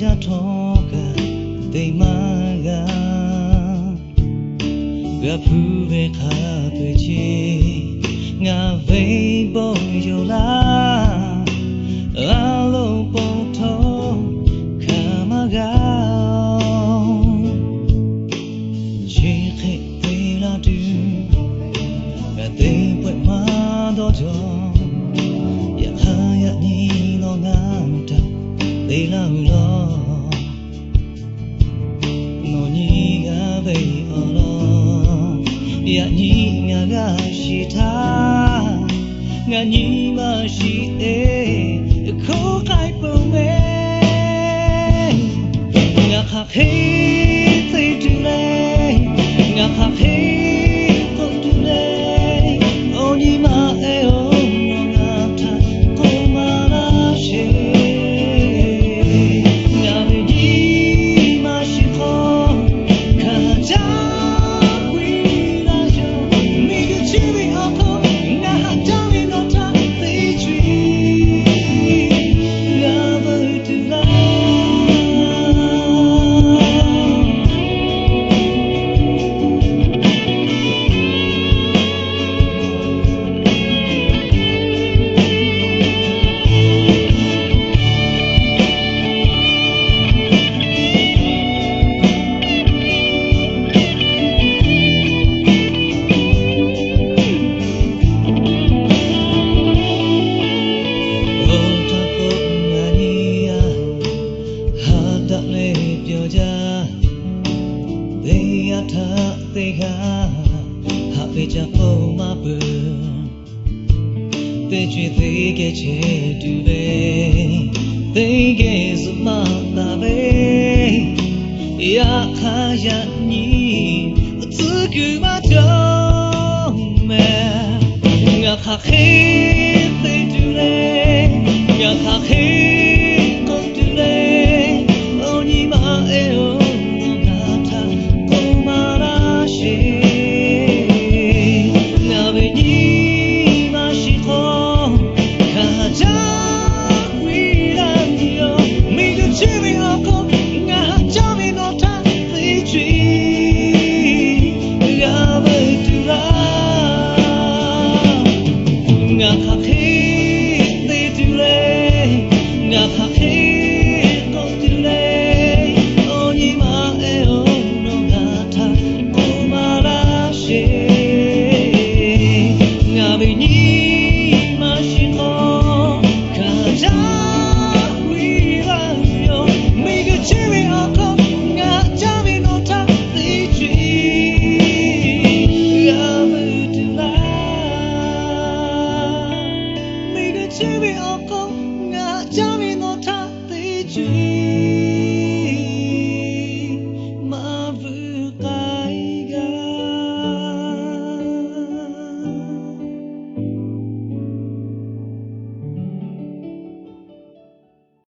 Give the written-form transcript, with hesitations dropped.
ja thoka they maga ga phu ve kha twe chi nga vei bo yo la a lo pong tho kha ma ga chi khe te la tu ga te pwe ma do jo ya ha ya ni no nga ta te la lo no ni ga vei o lo ya ni nga ga shi tha nga ni ma shi e ko kai po me nga kha he te tu le nga kha he ko tu le o ni ma e o no nga tha ko ma la shi nga ni ma shi ko kha ja they ha be ja po ma bu they ji they get che du be they get so ma da be ya kha ya ni tsu gu ma dong me nga kha khe they do le nga kha khe ko do le oni ma e o Jimmy, Uncle, nga jami no ta te ju.